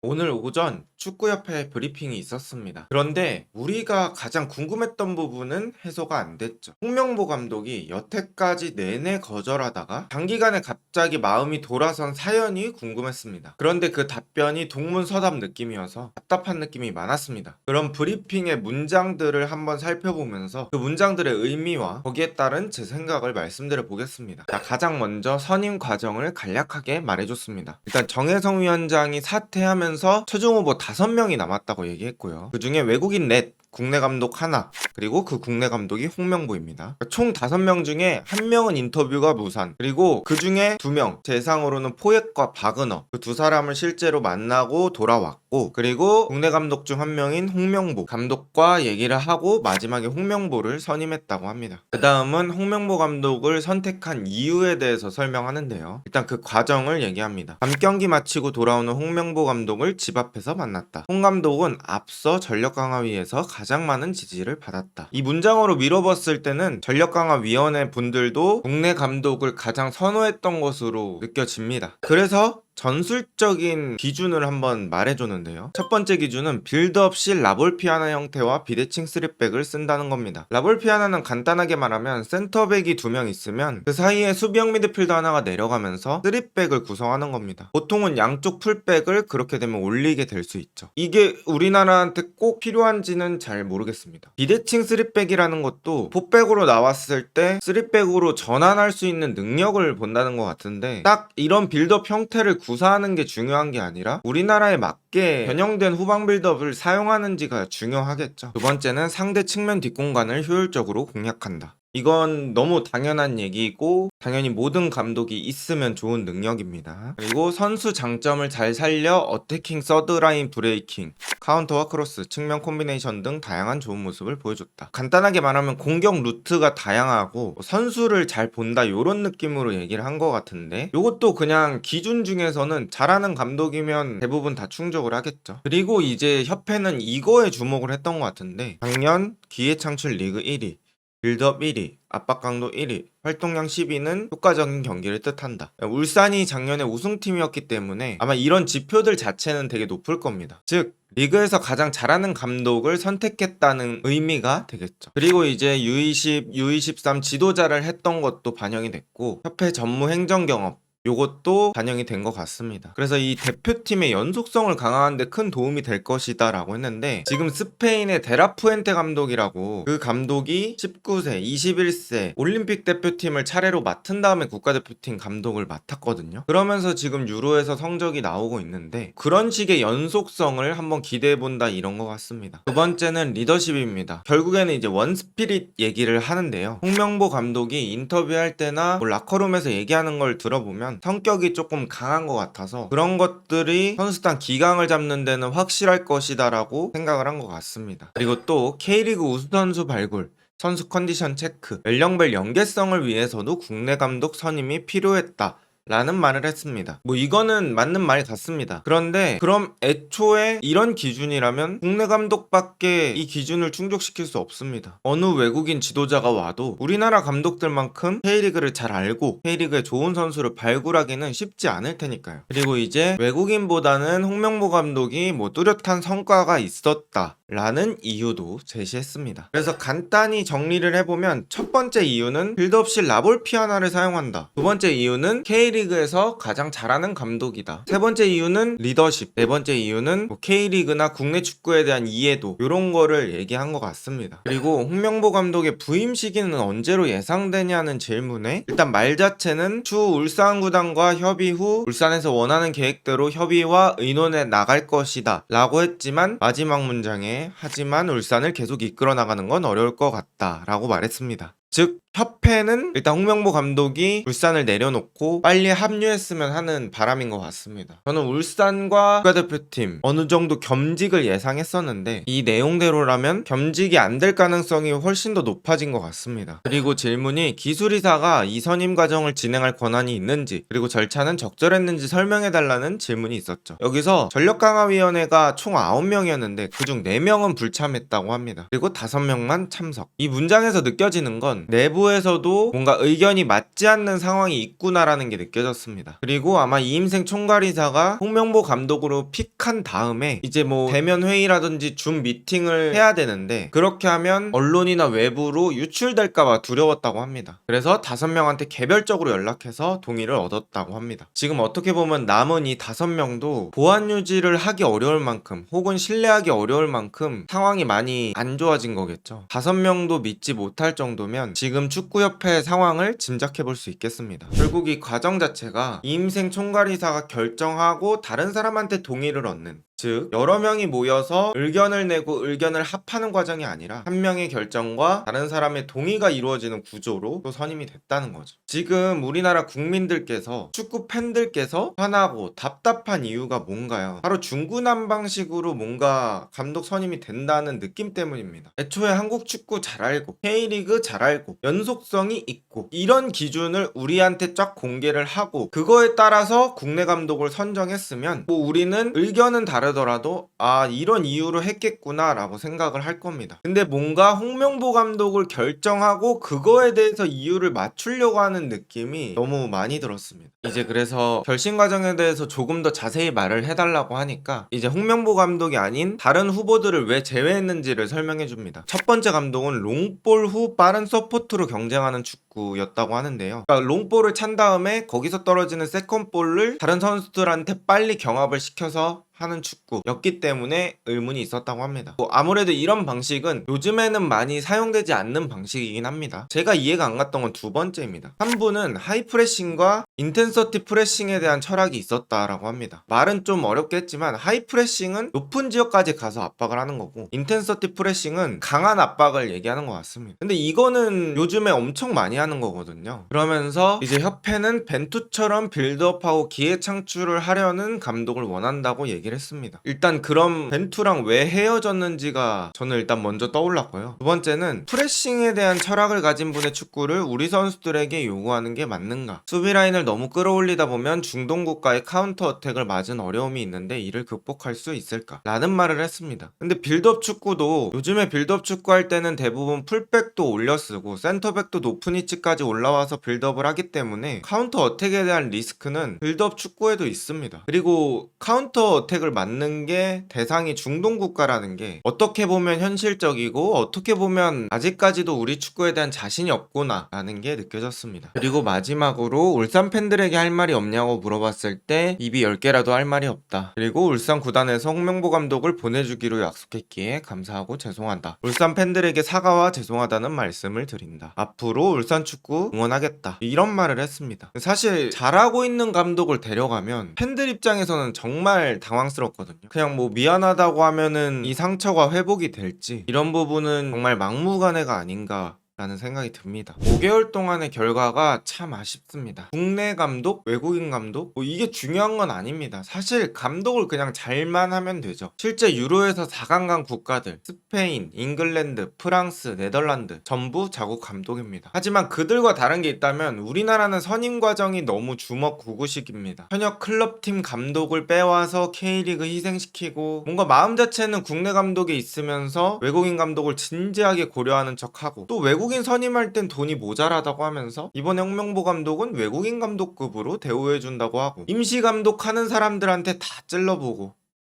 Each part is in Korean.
오늘 오전 축구협회 브리핑이 있었습니다. 그런데 우리가 가장 궁금했던 부분은 해소가 안 됐죠. 홍명보 감독이 여태까지 내내 거절하다가 단기간에 갑자기 마음이 돌아선 사연이 궁금했습니다. 그런데 그 답변이 동문서답 느낌이어서 답답한 느낌이 많았습니다. 그럼 브리핑의 문장들을 한번 살펴보면서 그 문장들의 의미와 거기에 따른 제 생각을 말씀드려 보겠습니다. 자, 가장 먼저 선임 과정을 간략하게 말해줬습니다. 일단 정혜성 위원장이 사퇴하면서 최종 후보 5명이 남았다고 얘기했고요. 그 중에 외국인 넷, 국내 감독 하나, 그리고 그 국내 감독이 홍명보입니다. 그러니까 총 5명 중에 1명은 인터뷰가 무산, 그리고 그 중에 2명, 제 예상으로는 포획과 박은호, 그 두 사람을 실제로 만나고 돌아왔고, 그리고 국내 감독 중 1명인 홍명보 감독과 얘기를 하고 마지막에 홍명보를 선임했다고 합니다. 그 다음은 홍명보 감독을 선택한 이유에 대해서 설명하는데요. 일단 그 과정을 얘기합니다. 밤 경기 마치고 돌아오는 홍명보 감독을 집 앞에서 만났다. 홍 감독은 앞서 전력 강화위에서 가장 많은 지지를 받았다. 이 문장으로 밀어봤을 때는 전력 강화위원회 분들도 국내 감독을 가장 선호했던 것으로 느껴집니다. 그래서 전술적인 기준을 한번 말해줬는데요. 첫 번째 기준은 빌드업 시 라볼피아나 형태와 비대칭 3백을 쓴다는 겁니다. 라볼피아나는 간단하게 말하면 센터백이 2명 있으면 그 사이에 수비형 미드필더 하나가 내려가면서 3백을 구성하는 겁니다. 보통은 양쪽 풀백을 그렇게 되면 올리게 될 수 있죠. 이게 우리나라한테 꼭 필요한지는 잘 모르겠습니다. 비대칭 3백이라는 것도 4백으로 나왔을 때 3백으로 전환할 수 있는 능력을 본다는 것 같은데, 딱 이런 빌드업 형태를 구사하는 게 중요한 게 아니라 우리나라에 맞게 변형된 후방 빌드업을 사용하는지가 중요하겠죠. 두 번째는 상대 측면 뒷공간을 효율적으로 공략한다. 이건 너무 당연한 얘기고 당연히 모든 감독이 있으면 좋은 능력입니다. 그리고 선수 장점을 잘 살려 어태킹, 서드라인 브레이킹, 카운터와 크로스, 측면 콤비네이션 등 다양한 좋은 모습을 보여줬다. 간단하게 말하면 공격 루트가 다양하고 선수를 잘 본다, 이런 느낌으로 얘기를 한 것 같은데, 이것도 그냥 기준 중에서는 잘하는 감독이면 대부분 다 충족을 하겠죠. 그리고 이제 협회는 이거에 주목을 했던 것 같은데, 작년 기회창출 리그 1위, 빌드업 1위, 압박 강도 1위, 활동량 10위는 효과적인 경기를 뜻한다. 울산이 작년에 우승팀이었기 때문에 아마 이런 지표들 자체는 되게 높을 겁니다. 즉 리그에서 가장 잘하는 감독을 선택했다는 의미가 되겠죠. 그리고 이제 U20, U23 지도자를 했던 것도 반영이 됐고, 협회 전무 행정 경험, 요것도 반영이 된 것 같습니다. 그래서 이 대표팀의 연속성을 강화하는 데 큰 도움이 될 것이다 라고 했는데, 지금 스페인의 데라푸엔테 감독이라고, 그 감독이 19세, 21세 올림픽 대표팀을 차례로 맡은 다음에 국가대표팀 감독을 맡았거든요. 그러면서 지금 유로에서 성적이 나오고 있는데, 그런 식의 연속성을 한번 기대해본다, 이런 것 같습니다. 두 번째는 리더십입니다. 결국에는 이제 원스피릿 얘기를 하는데요. 홍명보 감독이 인터뷰할 때나 뭐 라커룸에서 얘기하는 걸 들어보면 성격이 조금 강한 것 같아서 그런 것들이 선수단 기강을 잡는 데는 확실할 것이다 라고 생각을 한 것 같습니다. 그리고 또 K리그 우수선수 발굴, 선수 컨디션 체크, 연령별 연계성을 위해서도 국내 감독 선임이 필요했다 라는 말을 했습니다. 뭐 이거는 맞는 말 같습니다. 그런데 그럼 애초에 이런 기준이라면 국내 감독밖에 이 기준을 충족시킬 수 없습니다. 어느 외국인 지도자가 와도 우리나라 감독들만큼 K리그를 잘 알고 K리그에 좋은 선수를 발굴하기는 쉽지 않을 테니까요. 그리고 이제 외국인보다는 홍명보 감독이 뭐 뚜렷한 성과가 있었다 라는 이유도 제시했습니다. 그래서 간단히 정리를 해보면, 첫 번째 이유는 빌드업 시 라볼피아나를 사용한다. 두 번째 이유는 K리그에서 가장 잘하는 감독이다. 세 번째 이유는 리더십. 네 번째 이유는 뭐 K리그나 국내 축구에 대한 이해도, 이런 거를 얘기한 것 같습니다. 그리고 홍명보 감독의 부임 시기는 언제로 예상되냐는 질문에 일단 말 자체는 추후 울산 구단과 협의 후 울산에서 원하는 계획대로 협의와 의논해 나갈 것이다 라고 했지만, 마지막 문장에 하지만 울산을 계속 이끌어 나가는 건 어려울 것 같다 라고 말했습니다. 즉 협회는 일단 홍명보 감독이 울산을 내려놓고 빨리 합류했으면 하는 바람인 것 같습니다. 저는 울산과 국가대표팀 어느 정도 겸직을 예상했었는데, 이 내용대로라면 겸직이 안 될 가능성이 훨씬 더 높아진 것 같습니다. 그리고 질문이 기술이사가 이 선임 과정을 진행할 권한이 있는지, 그리고 절차는 적절했는지 설명해달라는 질문이 있었죠. 여기서 전력강화위원회가 총 9명이었는데 그중 4명은 불참했다고 합니다. 그리고 5명만 참석. 이 문장에서 느껴지는 건 내부 내부에서도 뭔가 의견이 맞지 않는 상황이 있구나라는 게 느껴졌습니다. 그리고 아마 이임생 총괄이사가 홍명보 감독으로 픽한 다음에 이제 뭐 대면 회의라든지 줌 미팅을 해야 되는데, 그렇게 하면 언론이나 외부로 유출될까봐 두려웠다고 합니다. 그래서 5명한테 개별적으로 연락해서 동의를 얻었다고 합니다. 지금 어떻게 보면 남은 이 5명도 보안 유지를 하기 어려울 만큼, 혹은 신뢰하기 어려울 만큼 상황이 많이 안 좋아진 거겠죠. 5명도 믿지 못할 정도면 지금 축구협회 상황을 짐작해 볼 수 있겠습니다. 결국 이 과정 자체가 이임생 총괄이사가 결정하고 다른 사람한테 동의를 얻는, 즉 여러 명이 모여서 의견을 내고 의견을 합하는 과정이 아니라 한 명의 결정과 다른 사람의 동의가 이루어지는 구조로 또 선임이 됐다는 거죠. 지금 우리나라 국민들께서, 축구 팬들께서 화나고 답답한 이유가 뭔가요? 바로 중구난방식으로 뭔가 감독 선임이 된다는 느낌 때문입니다. 애초에 한국 축구 잘 알고, K리그 잘 알고, 연속성이 있고, 이런 기준을 우리한테 쫙 공개를 하고 그거에 따라서 국내 감독을 선정했으면 뭐 우리는 의견은 다르더라도 이런 이유로 했겠구나 라고 생각을 할 겁니다. 근데 뭔가 홍명보 감독을 결정하고 그거에 대해서 이유를 맞추려고 하는 느낌이 너무 많이 들었습니다. 이제 그래서 결심 과정에 대해서 조금 더 자세히 말을 해달라고 하니까 이제 홍명보 감독이 아닌 다른 후보들을 왜 제외했는지를 설명해 줍니다. 첫 번째 감독은 롱볼 후 빠른 서포트로 경쟁하는 축구였다고 하는데요. 그러니까 롱볼을 찬 다음에 거기서 떨어지는 세컨볼을 다른 선수들한테 빨리 경합을 시켜서 하는 축구였기 때문에 의문이 있었다고 합니다. 아무래도 이런 방식은 요즘에는 많이 사용되지 않는 방식이긴 합니다. 제가 이해가 안 갔던 건 두 번째입니다. 한 분은 하이프레싱과 인텐서티 프레싱에 대한 철학이 있었다라고 합니다. 말은 좀 어렵겠지만 하이프레싱은 높은 지역까지 가서 압박을 하는 거고, 인텐서티 프레싱은 강한 압박을 얘기하는 것 같습니다. 근데 이거는 요즘에 엄청 많이 하는 거거든요. 그러면서 이제 협회는 벤투처럼 빌드업하고 기회 창출을 하려는 감독을 원한다고 얘기를 했습니다. 일단 그럼 벤투랑 왜 헤어졌는지가 저는 일단 먼저 떠올랐고요. 두 번째는 프레싱에 대한 철학을 가진 분의 축구를 우리 선수들에게 요구하는 게 맞는가? 수비 라인을 너무 끌어올리다 보면 중동 국가의 카운터 어택을 맞은 어려움이 있는데 이를 극복할 수 있을까? 라는 말을 했습니다. 근데 빌드업 축구도 요즘에 빌드업 축구 할 때는 대부분 풀백도 올려 쓰고 센터백도 높은 위치까지 올라와서 빌드업을 하기 때문에 카운터 어택에 대한 리스크는 빌드업 축구에도 있습니다. 그리고 카운터 어택을 맞는 게 대상이 중동 국가라는 게 어떻게 보면 현실적이고 어떻게 보면 아직까지도 우리 축구에 대한 자신이 없구나 라는 게 느껴졌습니다. 그리고 마지막으로 울산 팬들에게 할 말이 없냐고 물어봤을 때 입이 10개라도 할 말이 없다. 그리고 울산 구단에서 홍명보 감독을 보내주기로 약속했기에 감사하고 죄송하다. 울산 팬들에게 사과와 죄송하다는 말씀을 드린다. 앞으로 울산 축구 응원하겠다. 이런 말을 했습니다. 사실 잘하고 있는 감독을 데려가면 팬들 입장에서는 정말 당황스럽거든요. 그냥 뭐 미안하다고 하면은 이 상처가 회복이 될지, 이런 부분은 정말 막무가내가 아닌가 라는 생각이 듭니다. 5개월 동안의 결과가 참 아쉽습니다. 국내 감독, 외국인 감독, 이게 중요한 건 아닙니다. 사실 감독을 그냥 잘만 하면 되죠. 실제 유로에서 4강 간 국가들, 스페인, 잉글랜드, 프랑스, 네덜란드 전부 자국 감독입니다. 하지만 그들과 다른 게 있다면 우리나라는 선임 과정이 너무 주먹구구식입니다. 현역 클럽팀 감독을 빼와서 K리그 희생시키고, 뭔가 마음 자체는 국내 감독에 있으면서 외국인 감독을 진지하게 고려하는 척하고, 또 외국인 선임할 땐 돈이 모자라다고 하면서 이번에 홍명보 감독은 외국인 감독급으로 대우해준다고 하고, 임시 감독하는 사람들한테 다 찔러보고,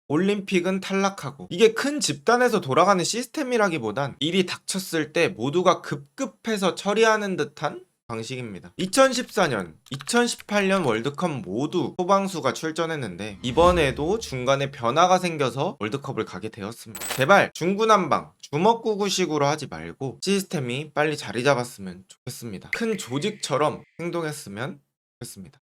올림픽은 탈락하고, 이게 큰 집단에서 돌아가는 시스템이라기보단 일이 닥쳤을 때 모두가 급급해서 처리하는 듯한 방식입니다. 2014년, 2018년 월드컵 모두 소방수가 출전했는데 이번에도 중간에 변화가 생겨서 월드컵을 가게 되었습니다. 제발 중구난방 주먹구구식으로 하지 말고 시스템이 빨리 자리 잡았으면 좋겠습니다. 큰 조직처럼 행동했으면 좋겠습니다.